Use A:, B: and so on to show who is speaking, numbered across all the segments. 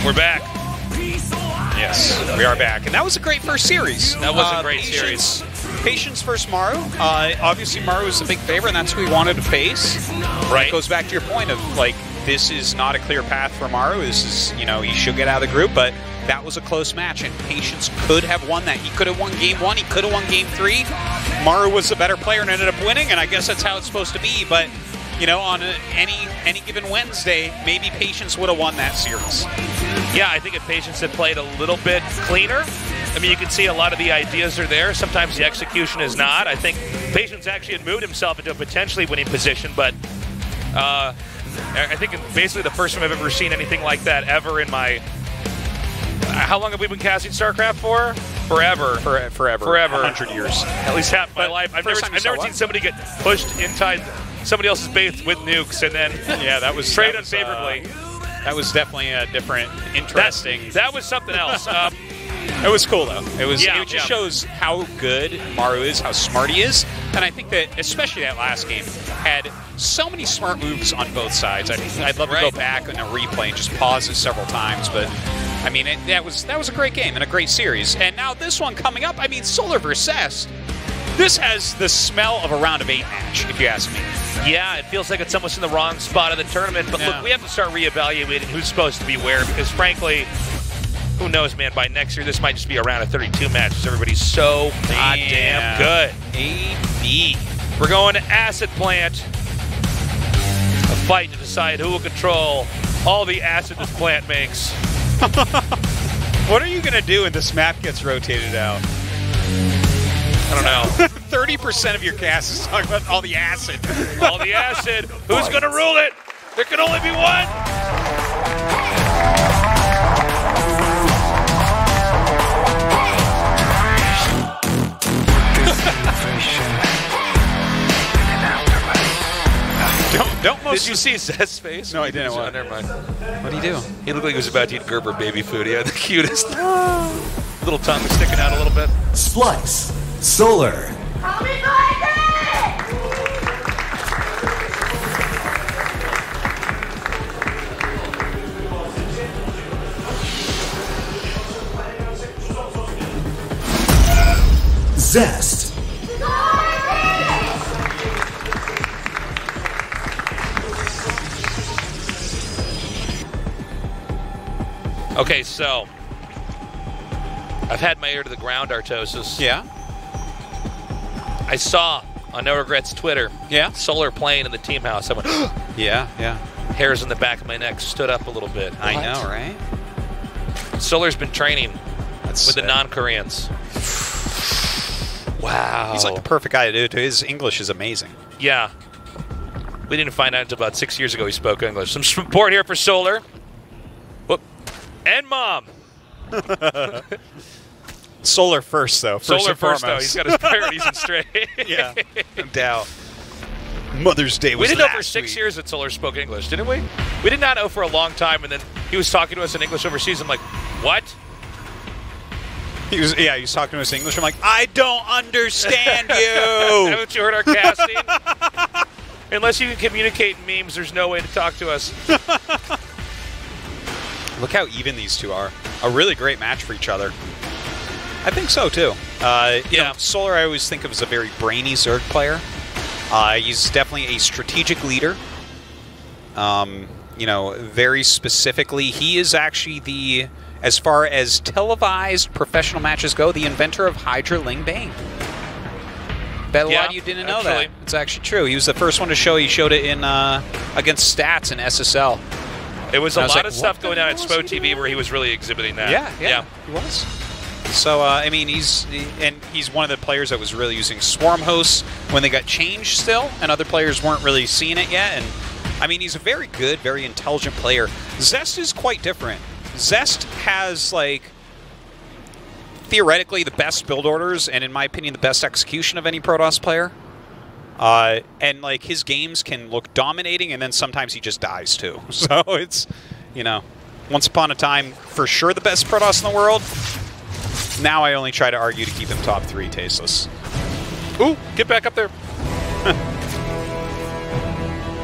A: We're back.
B: Yes, we are back. And that was a great first series.
A: That was a great series.
B: Patience versus Maru. Obviously, Maru is a big favorite, and that's who we wanted to face.
A: Right.
B: It goes back to your point of, like, this is not a clear path for Maru. This is, you know, he should get out of the group, but that was a close match, and Patience could have won that. He could have won Game 1. He could have won Game 3. Maru was the better player and ended up winning, and I guess that's how it's supposed to be. But, you know, on any given Wednesday, maybe Patience would have won that series.
A: Yeah, I think if Patience had played a little bit cleaner, I mean, you can see a lot of the ideas are there. Sometimes the execution is not. I think Patience actually had moved himself into a potentially winning position, but I think basically the first time I've ever seen anything like that ever in my... How long have we been casting StarCraft for? Forever.
B: Forever.
A: 100
B: years.
A: At least half my life. I've never seen somebody get pushed inside somebody else's base with nukes and then trade unfavorably.
B: That was definitely a different, interesting...
A: That was something else.
B: It was cool, though. It just shows how good Maru is, how smart he is. And I think that, especially that last game, had so many smart moves on both sides. I'd love to go back in a replay and just pause it several times. But, I mean, that was a great game and a great series. And now this one coming up, I mean, Solar versus Zest. This has the smell of a round of 8 match, if you ask me.
A: Yeah, it feels like it's almost in the wrong spot of the tournament. But look, we have to start reevaluating who's supposed to be where, because frankly, who knows, man, by next year this might just be a round of 32 matches. Everybody's so goddamn good.
B: AB.
A: We're going to Acid Plant. A fight to decide who will control all the acid this plant makes.
B: What are you going to do when this map gets rotated out?
A: I don't know.
B: 30% of your cast is talking about all the acid.
A: All the acid. Who's going to rule it? There can only be one. Did you see Zest's face?
B: No, I didn't.
A: Oh, never mind.
B: What did he do?
A: He looked like he was about to eat Gerber baby food. He had the cutest little tongue sticking out a little bit.
C: Splice. Solar. Zest.
A: Okay, so I've had my ear to the ground, Artosis.
B: Yeah.
A: I saw on No Regrets Twitter.
B: Yeah.
A: Solar playing in the team house. I went,
B: yeah.
A: Hairs on the back of my neck stood up a little bit.
B: I know, right?
A: Solar's been training with the non-Koreans. Wow.
B: He's like the perfect guy to do it to. His English is amazing.
A: Yeah. We didn't find out until about 6 years ago he spoke English. Some support here for Solar. Whoop. And Mom.
B: Solar first, though.
A: Solar first, though. He's got his priorities in straight.
B: Yeah, no doubt. Mother's Day was
A: We didn't know for
B: last
A: 6
B: week.
A: years that Solar spoke English, didn't we? We did not know for a long time, and then he was talking to us in English overseas. I'm like, what?
B: He was talking to us in English. I'm like, I don't understand you.
A: Haven't you heard our casting? Unless you can communicate in memes, there's no way to talk to us.
B: Look how even these two are. A really great match for each other. I think so, too. You know, Solar I always think of as a very brainy Zerg player. He's definitely a strategic leader. You know, very specifically, he is actually the, as far as televised professional matches go, the inventor of Hydra Ling Bane. Bet a lot of you didn't know that. It's actually true. He was the first one to show. He showed it in against Stats in SSL.
A: It was a lot of stuff going on at SPO TV where he was really exhibiting that.
B: Yeah, he was. So, I mean, he's one of the players that was really using Swarm hosts when they got changed still, and other players weren't really seeing it yet. And, I mean, he's a very good, very intelligent player. Zest is quite different. Zest has, like, theoretically the best build orders, and in my opinion, the best execution of any Protoss player. And, like, his games can look dominating, and then sometimes he just dies, too. So it's, you know, once upon a time, for sure the best Protoss in the world. Now I only try to argue to keep him top 3 tasteless.
A: Ooh, get back up there.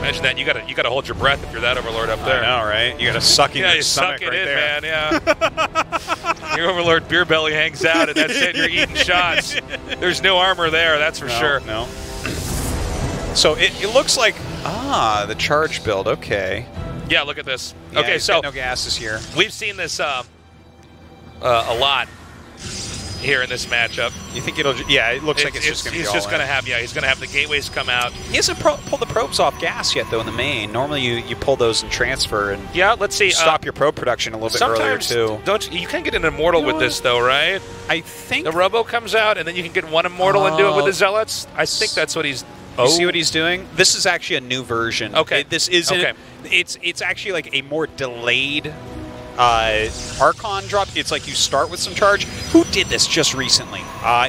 A: Imagine that. You gotta hold your breath if you're that overlord up there.
B: I know, right? You gotta suck in your stomach
A: suck it
B: right
A: in,
B: there.
A: man. Yeah. Your overlord beer belly hangs out, and that's it. You're eating shots. There's no armor there, that's for sure.
B: No. So it looks like the charge build. Okay.
A: Yeah, look at this.
B: Yeah,
A: okay, so
B: no gases here.
A: We've seen this a lot here in this matchup.
B: You think it'll? Yeah, it looks like it's just going to be.
A: He's just going to have he's going to have the gateways come out.
B: He hasn't pulled the probes off gas yet, though. In the main, normally you pull those and transfer and
A: let's see.
B: Stop your probe production a little bit earlier too.
A: You can get an immortal with this though, right?
B: I think
A: the Robo comes out and then you can get one immortal and do it with the zealots. I think that's what he's.
B: You see what he's doing? This is actually a new version.
A: Okay.
B: This isn't. Okay. It's actually like a more delayed Archon drop. It's like you start with some charge. Who did this just recently?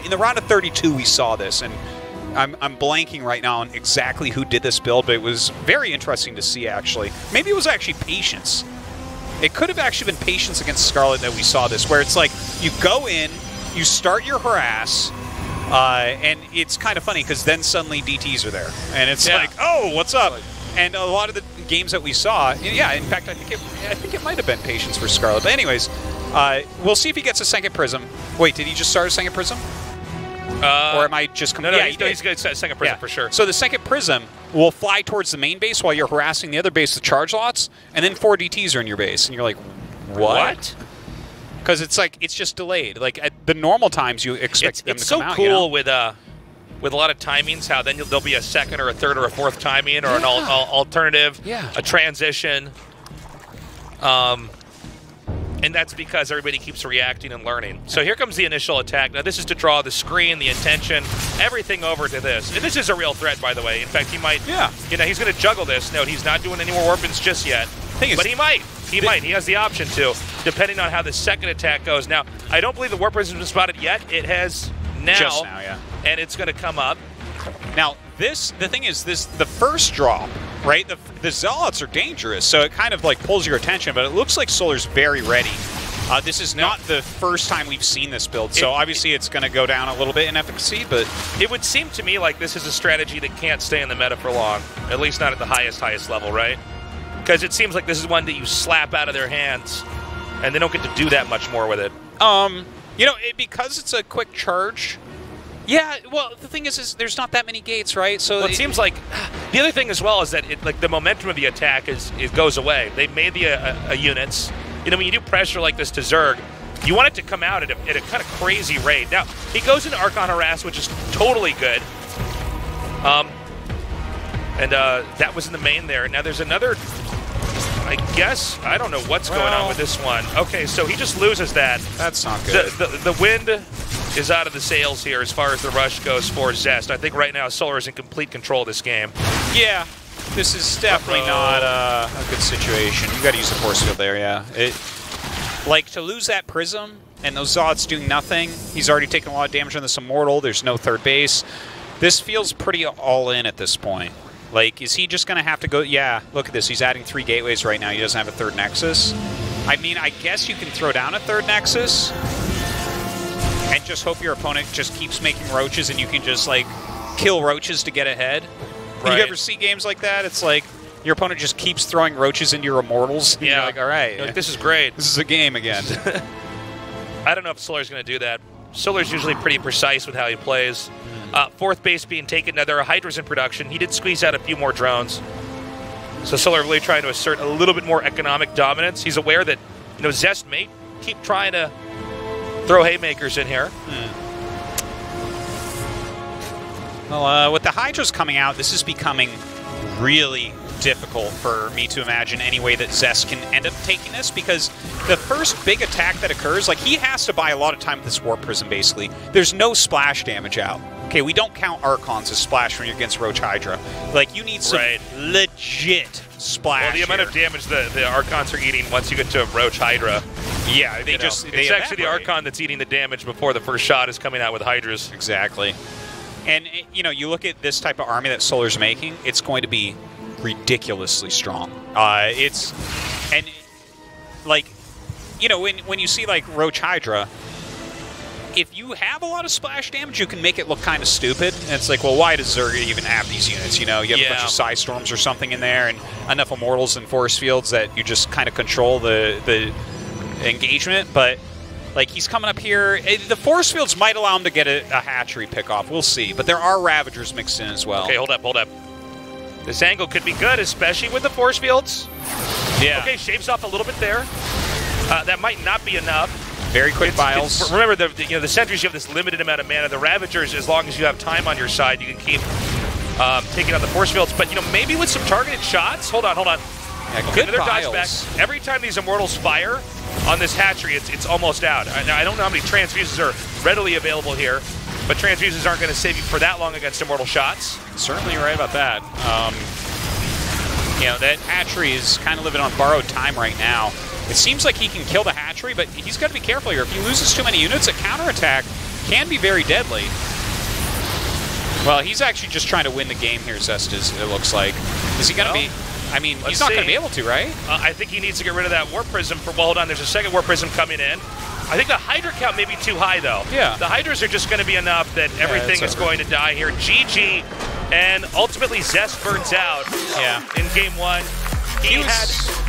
B: In the round of 32, we saw this, and I'm blanking right now on exactly who did this build, but it was very interesting to see, actually. Maybe it was actually Patience. It could have actually been Patience against Scarlet that we saw this, where it's like you go in, you start your harass, and it's kind of funny because then suddenly DTs are there, and it's like, oh, what's up? And a lot of the games that we saw, in fact, I think it might have been Patience for Scarlet. But anyways, we'll see if he gets a second Prism. Wait, did he just start a second Prism? Or am I just...
A: No, he's going to get a second Prism for sure.
B: So the second Prism will fly towards the main base while you're harassing the other base with charge lots, and then 4 DTs are in your base. And you're like, what? Because it's like, it's just delayed. Like, at the normal times, you expect them to come out.
A: It's so cool with a lot of timings, how then there'll be a second or a third or a fourth timing or an alternative, a transition. And that's because everybody keeps reacting and learning. So here comes the initial attack. Now this is to draw the screen, the intention, everything over to this. And this is a real threat, by the way. In fact, he might, he's going to juggle this. No, he's not doing any more weapons just yet. But he might. He has the option to, depending on how the second attack goes. Now, I don't believe the warp prism has been spotted yet. It has now.
B: Just now, yeah.
A: And it's going to come up.
B: Now, the thing is, the first drop, right? The Zealots are dangerous, so it kind of like pulls your attention, but it looks like Solar's very ready. This is not the first time we've seen this build, so obviously it's going to go down a little bit in efficacy, but...
A: It would seem to me like this is a strategy that can't stay in the meta for long, at least not at the highest level, right? Because it seems like this is one that you slap out of their hands, and they don't get to do that much more with it.
B: Because it's a quick charge... Yeah, well, the thing is there's not that many gates, right? So
A: it seems like the other thing as well is that the momentum of the attack goes away. They made the units. When you do pressure like this to Zerg, you want it to come out at a kind of crazy rate. Now he goes into Archon Harass, which is totally good. That was in the main there. Now there's another. I guess I don't know what's going on with this one. Okay, so he just loses that.
B: That's not good.
A: The wind is out of the sails here as far as the rush goes for Zest. I think right now Solar is in complete control of this game.
B: Yeah, this is definitely not a good situation. You got to use the force field there, yeah. Like, to lose that Prism and those Zods doing nothing, he's already taken a lot of damage on this Immortal, there's no third base. This feels pretty all in at this point. Like, is he just going to have to go... Yeah, look at this, he's adding 3 gateways right now, he doesn't have a third Nexus. I mean, I guess you can throw down a third Nexus and just hope your opponent just keeps making roaches and you can just, like, kill roaches to get ahead. Right. You ever see games like that? It's like your opponent just keeps throwing roaches into your Immortals. And you're like, all right.
A: Like, this is great.
B: This is a game again.
A: I don't know if Solar's going to do that. Solar's usually pretty precise with how he plays. Fourth base being taken. Now, there are Hydras in production. He did squeeze out a few more drones. So Solar really trying to assert a little bit more economic dominance. He's aware that, Zest may keep trying to throw haymakers in here.
B: Well, with the Hydras coming out, this is becoming really difficult for me to imagine any way that Zest can end up taking this, because the first big attack that occurs, like, he has to buy a lot of time with this Warp Prism, basically. There's no splash damage out. Okay, we don't count Archons as splash when you're against Roach Hydra. Like, you need some legit splash.
A: Well, the amount of damage the Archons are eating once you get to a Roach Hydra.
B: Yeah,
A: it's actually the Archon that's eating the damage before the first shot is coming out with Hydras.
B: Exactly. And, you look at this type of army that Solar's making, it's going to be ridiculously strong. When you see, like, Roach Hydra, if you have a lot of splash damage, you can make it look kind of stupid. And it's like, well, why does Zerg even have these units? You know, you have a bunch of Psy Storms or something in there, and enough Immortals and Force Fields that you just kind of control the engagement. But like, he's coming up here. The Force Fields might allow him to get a hatchery pickoff. We'll see. But there are Ravagers mixed in as well.
A: Okay, hold up. This angle could be good, especially with the Force Fields.
B: Yeah.
A: Okay, shaves off a little bit there. That might not be enough.
B: Very quick biles.
A: Remember, the sentries, you have this limited amount of mana. The Ravagers, as long as you have time on your side, you can keep taking out the Force Fields. But, maybe with some targeted shots. Hold on.
B: Yeah,
A: good dodge back. Every time these Immortals fire on this hatchery, it's almost out. I don't know how many transfuses are readily available here, but transfuses aren't going to save you for that long against Immortal shots.
B: Certainly right about that. That hatchery is kind of living on borrowed time right now. It seems like he can kill the hatchery, but he's got to be careful here. If he loses too many units, a counterattack can be very deadly. Well, he's actually just trying to win the game here, Zest, it looks like. Is he going to be... I mean, he's not going to be able to, right?
A: I think he needs to get rid of that War Prism. Well, hold on, there's a second War Prism coming in. I think the Hydra count may be too high, though.
B: Yeah.
A: The Hydras are just going to be enough that everything is going to die here. GG, and ultimately Zest burns out in game one.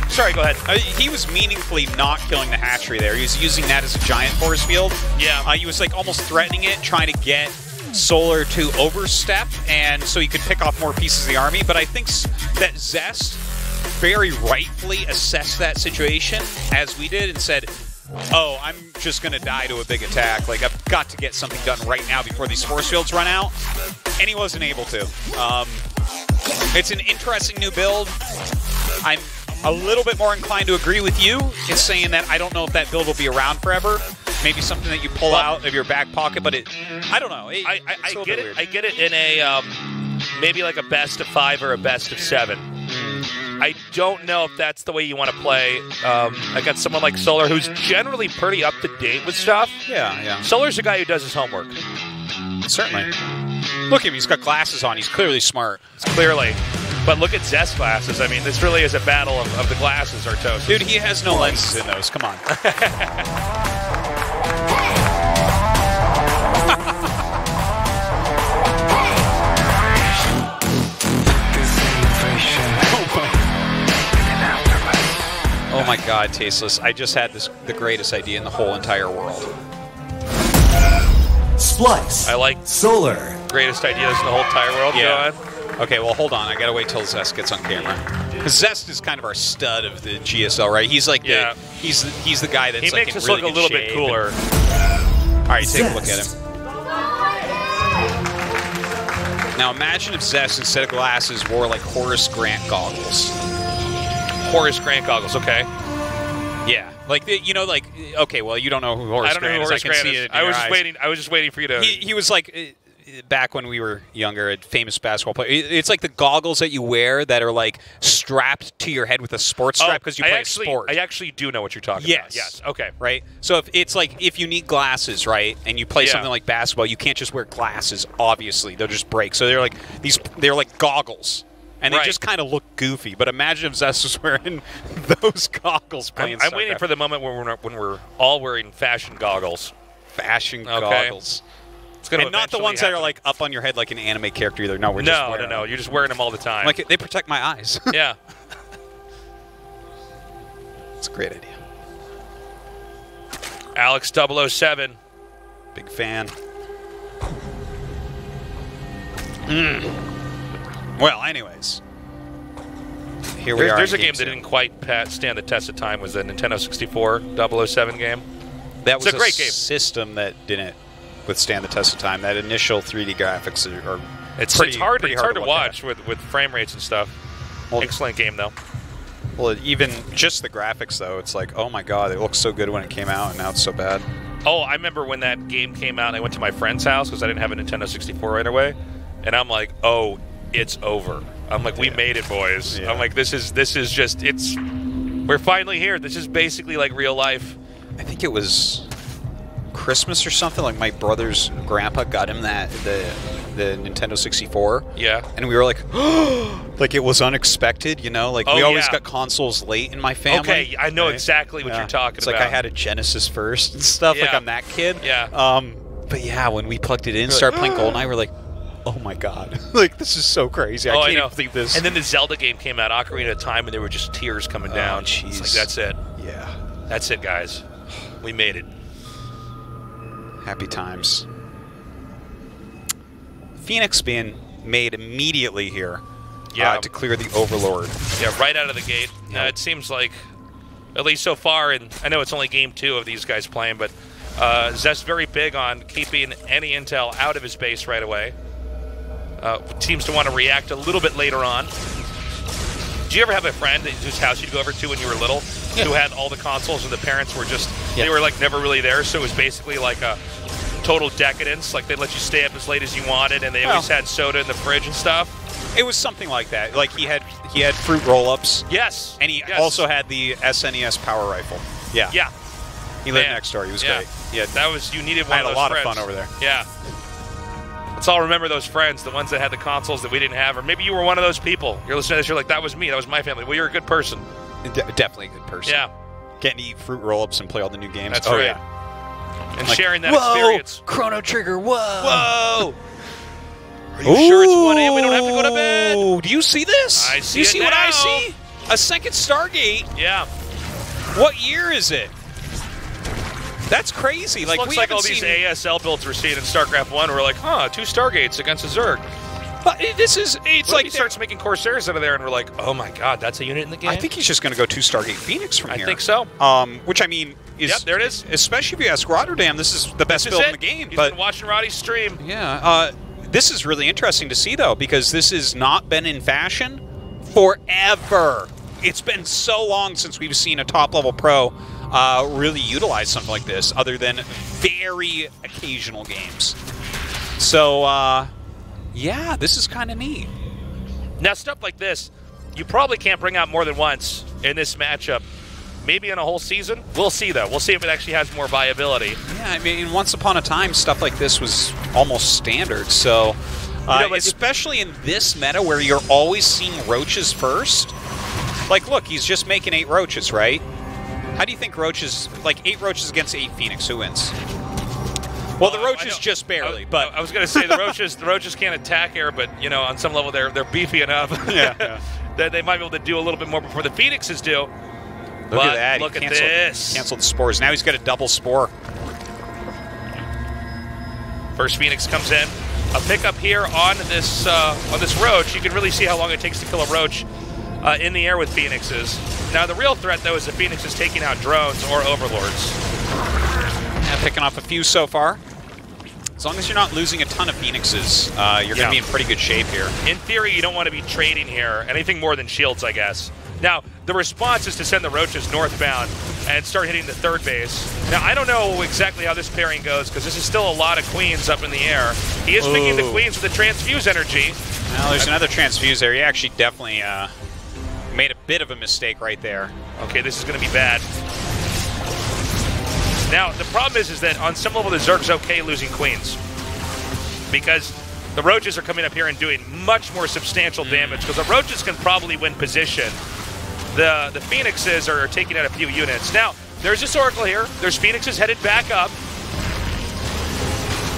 A: Sorry, go ahead.
B: He was meaningfully not killing the hatchery there. He was using that as a giant force field.
A: Yeah.
B: He was like almost threatening it, trying to get Solar to overstep, and so he could pick off more pieces of the army. But I think that Zest very rightfully assessed that situation, as we did, and said, oh, I'm just going to die to a big attack. Like, I've got to get something done right now before these force fields run out. And he wasn't able to. It's an interesting new build. I'm a little bit more inclined to agree with you in saying that I don't know if that build will be around forever. Maybe something that you pull out of your back pocket, but I don't know.
A: I get it. I get it in a maybe like a best of 5 or a best of 7. I don't know if that's the way you want to play. I got someone like Solar who's generally pretty up to date with stuff.
B: Yeah.
A: Solar's a guy who does his homework.
B: Certainly. Look at him. He's got glasses on. He's clearly smart.
A: Clearly. But look at Zest glasses. I mean, this really is a battle of the glasses, Artosis.
B: Dude, he has no lenses in those. Come on. Oh my God, Tasteless. I just had the greatest idea in the whole entire world.
C: Splice.
A: I like
C: Solar.
A: Greatest ideas in the whole entire world.
B: Yeah.
A: Go on.
B: Okay, well, hold on. I gotta wait till Zest gets on camera. Zest is kind of our stud of the GSL, right? He's like he's the guy that's like
A: makes us
B: really
A: look a little bit cooler.
B: All right, take a look at him. Now imagine if Zest, instead of glasses, wore like Horace Grant goggles.
A: Horace Grant goggles, okay.
B: Yeah, like okay, well, you don't know who Horace Grant is.
A: I can see it. I was just waiting for you to.
B: He was like. Back when we were younger, a famous basketball player. It's like the goggles that you wear that are like strapped to your head with a sports strap because you play a sport.
A: I actually do know what you're talking about. Yes. Okay.
B: Right? So if you need glasses, right, and you play something like basketball, you can't just wear glasses, obviously. They'll just break. So they're like goggles. And they just kind of look goofy. But imagine if Zest was wearing those goggles playing
A: I'm waiting for the moment when we're all wearing fashion goggles.
B: Fashion goggles. And not the ones that are like up on your head like an anime character either. No,
A: No. You're just wearing them all the time.
B: Like they protect my eyes.
A: Yeah.
B: It's a great idea.
A: Alex 007.
B: Big fan. Well, anyways. Here we are.
A: There's a game that didn't quite stand the test of time. Was the Nintendo 64 007 game.
B: That was
A: a great game.
B: System that didn't withstand the test of time. That initial 3D graphics are
A: it's hard to watch with frame rates and stuff. Well, excellent game though.
B: Well, even just the graphics though, it's like, oh my God, it looked so good when it came out, and now it's so bad.
A: Oh, I remember when that game came out. I went to my friend's house because I didn't have a Nintendo 64 right away, and I'm like, oh, it's over. I'm like, we made it, boys. Yeah. I'm like, this is just we're finally here. This is basically like real life.
B: I think it was Christmas or something. Like my brother's grandpa got him the Nintendo 64.
A: Yeah.
B: And we were like, like it was unexpected, you know? Like we always got consoles late in my family.
A: Okay, I know exactly what you're talking about.
B: It's like I had a Genesis first and stuff. Like I'm that kid.
A: Yeah.
B: But yeah, when we plugged it in, started playing GoldenEye, we're like, oh my god, like this is so crazy. I can't believe this.
A: And then the Zelda game came out, Ocarina of Time, and there were just tears coming down.
B: Jeez.
A: Like, that's it.
B: Yeah.
A: That's it, guys. We made it.
B: Happy times. Phoenix being made immediately here to clear the Overlord.
A: Yeah, right out of the gate. It seems like, at least so far, and I know it's only game 2 of these guys playing, but Zest very big on keeping any intel out of his base right away. Seems to want to react a little bit later on. Did you ever have a friend whose house you'd go over to when you were little who had all the consoles and the parents were just, they were like never really there, so it was basically like a total decadence, like they'd let you stay up as late as you wanted and they always had soda in the fridge and stuff?
B: It was something like that. Like he had fruit roll-ups.
A: Yes.
B: And he also had the SNES power rifle. Yeah.
A: Yeah.
B: He lived next door. He was great.
A: Yeah, that was, you needed one of those
B: I had a lot
A: friends.
B: of fun over there.
A: Yeah. Let's all remember those friends, the ones that had the consoles that we didn't have, or maybe you were one of those people. You're listening to this, you're like, that was me, that was my family. Well, you're a good person.
B: Definitely a good person.
A: Yeah.
B: Getting to eat fruit roll-ups and play all the new games.
A: That's right.
B: Yeah.
A: And like, sharing that experience.
B: Chrono Trigger, whoa!
A: Whoa! Are you sure it's 1 a.m.? We don't have to go to bed.
B: Oh, do you see this?
A: I see
B: Do you see
A: it
B: what
A: now.
B: I see? A second Stargate.
A: Yeah.
B: What year is it? That's crazy.
A: This
B: like
A: looks
B: we
A: like all
B: haven't
A: these
B: seen...
A: ASL builds we're seeing in StarCraft 1. We're like, huh, 2 Stargates against a Zerg.
B: But this is, it's
A: What
B: like
A: if he starts making Corsairs out of there, and we're like, oh my god, that's a unit in the game?
B: I think he's just going to go 2 Stargate Phoenix from here.
A: I think so.
B: Which I mean is,
A: yep, there it is.
B: Especially if you ask Rotterdam, this is the best build in the game.
A: He's been watching Roddy's stream.
B: Yeah, this is really interesting to see though, because this has not been in fashion forever. It's been so long since we've seen a top-level pro really utilize something like this, other than very occasional games. So, yeah, this is kind of neat.
A: Now, stuff like this, you probably can't bring out more than once in this matchup. Maybe in a whole season. We'll see, though. We'll see if it actually has more viability.
B: Yeah, I mean, once upon a time, stuff like this was almost standard. So, especially in this meta where you're always seeing roaches first. Like, look, he's just making 8 roaches, right? How do you think roaches, like 8 roaches against 8 Phoenix, who wins? Well, the roaches just barely, but
A: I was going to say the roaches can't attack air, but you know, on some level they're beefy enough that they might be able to do a little bit more before the Phoenixes do.
B: Look at that!
A: Look at this.
B: Canceled the spores. Now he's got a double spore.
A: First Phoenix comes in. A pickup here on this roach. You can really see how long it takes to kill a roach in the air with Phoenixes. Now the real threat though is the Phoenixes taking out drones or overlords.
B: Yeah, picking off a few so far. As long as you're not losing a ton of Phoenixes, you're going to be in pretty good shape here.
A: In theory, you don't want to be trading here. Anything more than shields, I guess. Now, the response is to send the roaches northbound and start hitting the third base. Now, I don't know exactly how this pairing goes, because this is still a lot of queens up in the air. He is picking the queens with the transfuse energy.
B: Now, there's another transfuse there. He actually definitely made a bit of a mistake right there.
A: Okay, this is going to be bad. Now, the problem is that on some level, the Zerg's okay losing queens, because the roaches are coming up here and doing much more substantial damage, because the roaches can probably win position. The Phoenixes are taking out a few units. Now, there's this Oracle here. There's Phoenixes headed back up.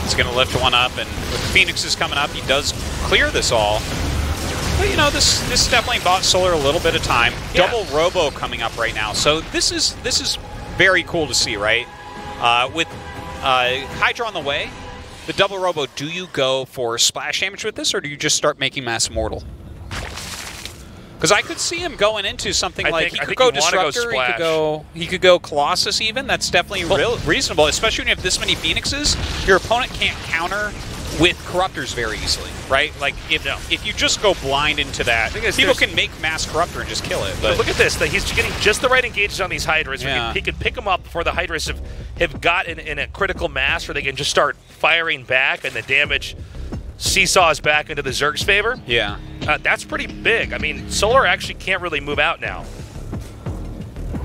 B: He's going to lift one up, and with the Phoenixes coming up, he does clear this all. But, you know, this definitely bought Solar a little bit of time.
A: Yeah.
B: Double Robo coming up right now. So this is very cool to see, right? With Hydra on the way, the double Robo, do you go for splash damage with this, or do you just start making Mass Immortal? Because I could see him going into something like he could go Disruptor, he could go Colossus even. That's definitely reasonable, especially when you have this many Phoenixes. Your opponent can't counter with Corruptors very easily, right? Like, if you just go blind into that, people can make Mass Corruptor and just kill it. But
A: look at this. He's getting just the right engages on these Hydras.
B: Yeah.
A: He can pick them up before the Hydras have got in a critical mass where they can just start firing back, and the damage seesaws back into the Zerg's favor.
B: Yeah.
A: That's pretty big. I mean, Solar actually can't really move out now.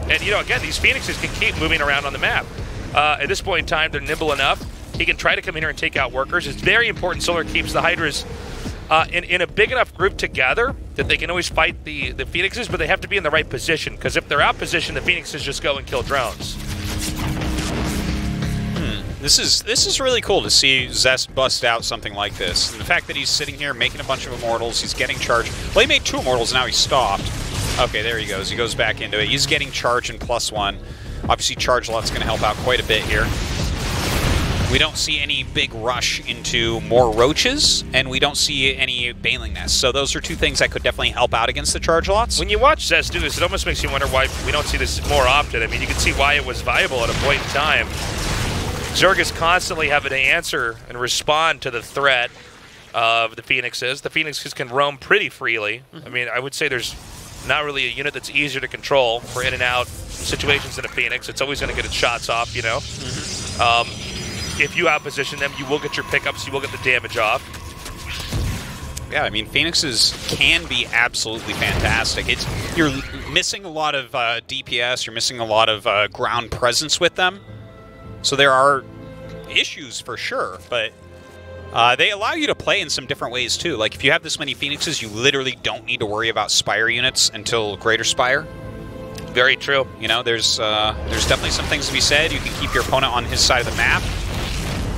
A: And, you know, again, these Phoenixes can keep moving around on the map. At this point in time, they're nimble enough. He can try to come in here and take out workers. It's very important Solar keeps the Hydras in a big enough group together that they can always fight the Phoenixes, but they have to be in the right position, because if they're out positioned, the Phoenixes just go and kill drones.
B: This is really cool to see Zest bust out something like this. And the fact that he's sitting here making a bunch of Immortals, he's getting charged. Well, he made 2 Immortals, now he's stopped. Okay, there he goes. He goes back into it. He's getting charged in +1. Obviously, Charge Lot's going to help out quite a bit here. We don't see any big rush into more Roaches, and we don't see any Baneling Nests. So those are 2 things that could definitely help out against the Charge Lots.
A: When you watch Zest do this, it almost makes you wonder why we don't see this more often. I mean, you can see why it was viable at a point in time. Zerg is constantly having to answer and respond to the threat of the Phoenixes. The Phoenixes can roam pretty freely. I mean, I would say there's not really a unit that's easier to control for in and out situations than a Phoenix. It's always going to get its shots off, you know. If you outposition them, you will get your pickups, you will get the damage off.
B: Yeah, I mean, Phoenixes can be absolutely fantastic. You're missing a lot of DPS, you're missing a lot of ground presence with them. So there are issues for sure, but they allow you to play in some different ways too. Like if you have this many Phoenixes, you literally don't need to worry about Spire units until Greater Spire.
A: Very true.
B: You know, there's definitely some things to be said. You can keep your opponent on his side of the map.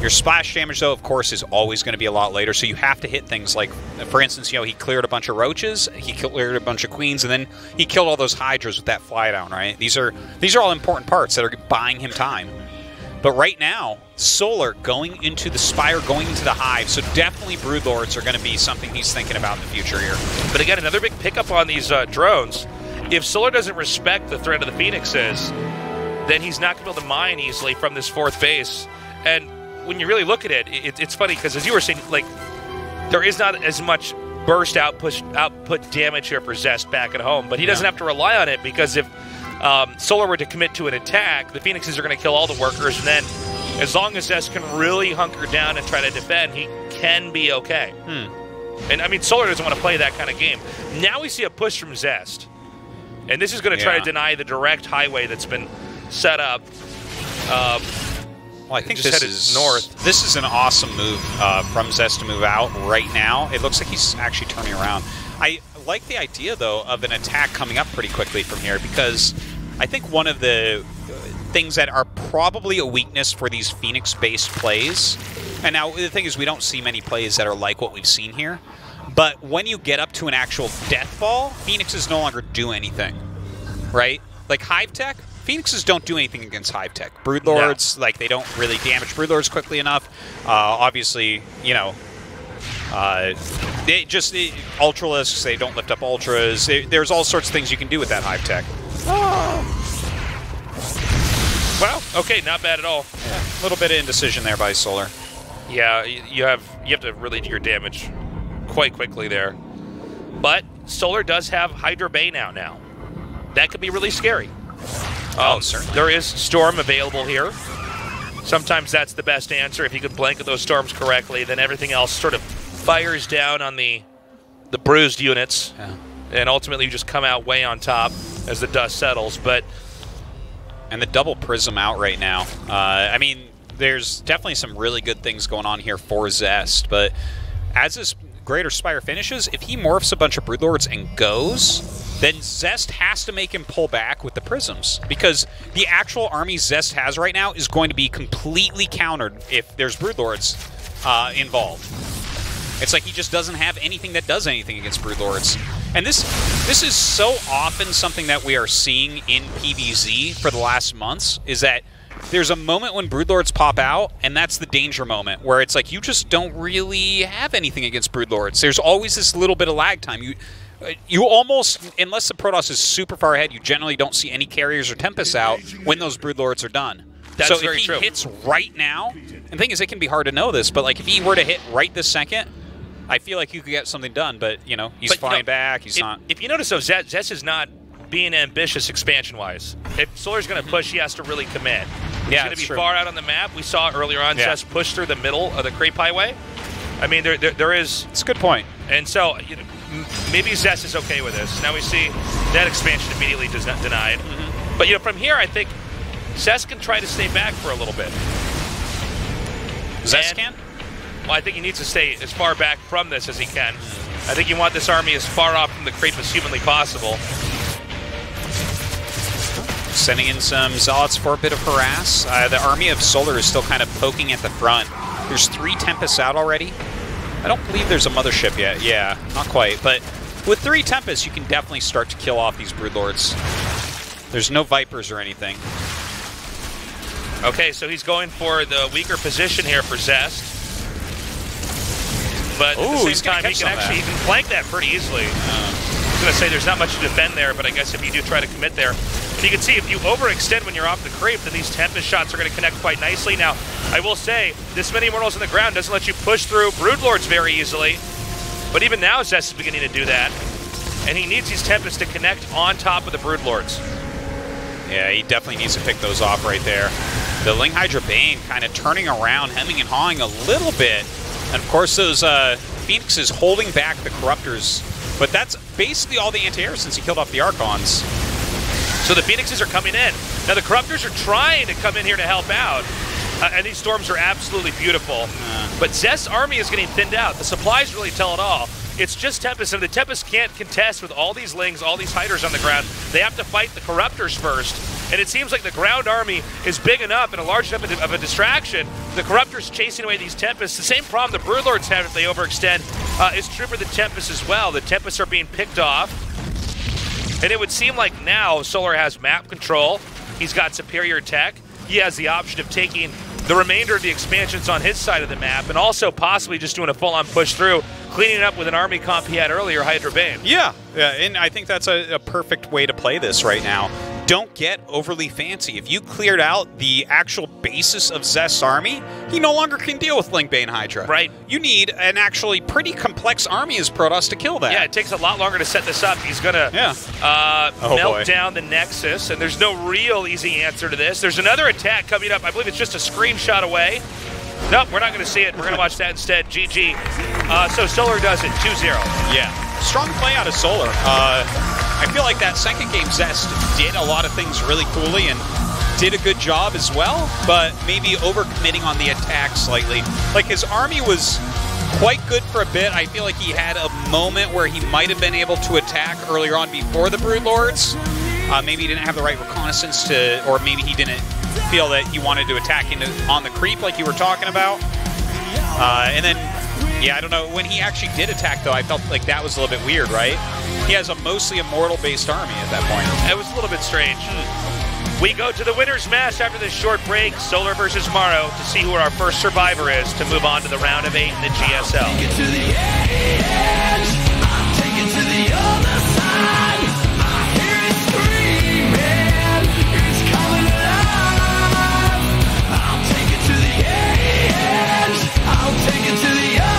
B: Your splash damage, though, of course, is always going to be a lot later, so you have to hit things like, for instance, you know, he cleared a bunch of Roaches, he cleared a bunch of Queens, and then he killed all those Hydras with that fly down, right? These are all important parts that are buying him time. But right now, Solar going into the Spire, going into the Hive, so definitely Broodlords are going to be something he's thinking about in the future here.
A: But again, another big pickup on these drones. If Solar doesn't respect the threat of the Phoenixes, then he's not going to be able to mine easily from this 4th base. And when you really look at it, it's funny because, as you were saying, like, there is not as much burst output damage here for Zest back at home, but he doesn't have to rely on it, because if Solar were to commit to an attack, the Phoenixes are going to kill all the workers, and then as long as Zest can really hunker down and try to defend, he can be okay. And I mean, Solar doesn't want to play that kind of game. Now we see a push from Zest, and this is going to try to deny the direct highway that's been set up.
B: Well, I think this is north. This is an awesome move from Zest to move out right now. It looks like he's actually turning around. I like the idea, though, of an attack coming up pretty quickly from here, because I think one of the things that are probably a weakness for these Phoenix-based plays, and now the thing is we don't see many plays that are like what we've seen here, but when you get up to an actual death ball, Phoenixes no longer do anything, right? Like Hive Tech, Phoenixes don't do anything against Hive Tech. Broodlords, like, they don't really damage Broodlords quickly enough. Obviously, you know, Ultralisks, they don't lift up Ultras. There's all sorts of things you can do with that Hive Tech.
A: Wow, okay, not bad at all.
B: Yeah, a little bit of indecision there by Solar.
A: Yeah, you have to really do your damage quite quickly there. But Solar does have Hydra Bane out now. That could be really scary.
B: Certainly.
A: There is Storm available here. Sometimes that's the best answer. If you can blanket those storms correctly, then everything else sort of fires down on the bruised units. Yeah. And ultimately you just come out way on top as the dust settles.
B: And the double Prism out right now. I mean, there's definitely some really good things going on here for Zest, but as this Greater Spire finishes, if he morphs a bunch of Broodlords and goes, then Zest has to make him pull back with the Prisms, because the actual army Zest has right now is going to be completely countered if there's Broodlords involved. It's like he just doesn't have anything that does anything against Broodlords. And this is so often something that we are seeing in PvZ for the last months, is that there's a moment when Broodlords pop out, and that's the danger moment, where it's like you just don't really have anything against Broodlords. There's always this little bit of lag time. You almost, unless the Protoss is super far ahead, you generally don't see any carriers or Tempests out when those Broodlords are done.
A: That's
B: so if he hits right now, and the thing is, it can be hard to know this, but like if he were to hit right this second, I feel like you could get something done, but you know, he's flying back, he's not.
A: If you notice though, Zest is not being ambitious expansion-wise. If Solar's going to push, he has to really commit. He's going to be far out on the map. We saw earlier on Zest push through the middle of the Creep Highway. I mean, there is...
B: It's a good point.
A: And so, you know, maybe Zest is okay with this. Now we see that expansion immediately denied. But, you know, from here, I think Zest can try to stay back for a little bit.
B: Zest can?
A: Well, I think he needs to stay as far back from this as he can. I think you want this army as far off from the creep as humanly possible.
B: Sending in some Zealots for a bit of harass. The army of Solar is still kind of poking at the front. There's 3 Tempests out already. I don't believe there's a Mothership yet. Yeah, not quite. But with 3 Tempests, you can definitely start to kill off these Broodlords. There's no Vipers or anything.
A: Okay, so he's going for the weaker position here for Zest. But at the same time, he can flank that pretty easily. I was going to say there's not much to defend there, but I guess if you do try to commit there. And you can see if you overextend when you're off the creep, then these Tempest shots are going to connect quite nicely. Now, I will say, this many Immortals on the ground doesn't let you push through Broodlords very easily. But even now, Zest is beginning to do that. And he needs these Tempests to connect on top of the Broodlords.
B: Yeah, he definitely needs to pick those off right there. The Ling Hydra Bane kind of turning around, hemming and hawing a little bit. And of course, those Phoenixes holding back the Corruptors. But that's basically all the anti-air since he killed off the Archons.
A: So the Phoenixes are coming in. Now the Corruptors are trying to come in here to help out. And these storms are absolutely beautiful. But Zest's army is getting thinned out. The supplies really tell it all. It's just Tempest, and the Tempest can't contest with all these Lings, all these Hydras on the ground. They have to fight the Corruptors first. And it seems like the ground army is big enough and a large enough of a distraction. The Corruptors chasing away these Tempests. The same problem the Broodlords have if they overextend is true for the Tempests as well. The Tempests are being picked off. And it would seem like now Solar has map control. He's got superior tech. He has the option of taking the remainder of the expansions on his side of the map and also possibly just doing a full-on push through, cleaning it up with an army comp he had earlier, Hydra Bane.
B: Yeah, and I think that's a perfect way to play this right now. Don't get overly fancy. If you cleared out the actual basis of Zest's army, he no longer can deal with Ling Bane Hydra.
A: Right.
B: You need an actually pretty complex army as Protoss to kill that.
A: Yeah, it takes a lot longer to set this up. He's going to melt down the Nexus, and there's no real easy answer to this. There's another attack coming up. I believe it's just a screenshot away. Nope, we're not going to see it. We're going to watch that instead. GG. So Solar does it, 2-0.
B: Yeah. Strong play out of Solar. I feel like that second game, Zest did a lot of things really coolly and did a good job as well, but maybe overcommitting on the attack slightly. Like, his army was quite good for a bit. I feel like he had a moment where he might have been able to attack earlier on before the Broodlords. Maybe he didn't have the right reconnaissance to, or maybe he didn't feel that he wanted to attack on the creep like you were talking about. And then, yeah, I don't know. When he actually did attack, though, I felt like that was a little bit weird, right? He has a mostly Immortal-based army at that point.
A: It was a little bit strange. We go to the winner's match after this short break, Solar versus Maru, to see who our first survivor is to move on to the round of 8 in the GSL.
D: Take it to the edge, take it to the other side.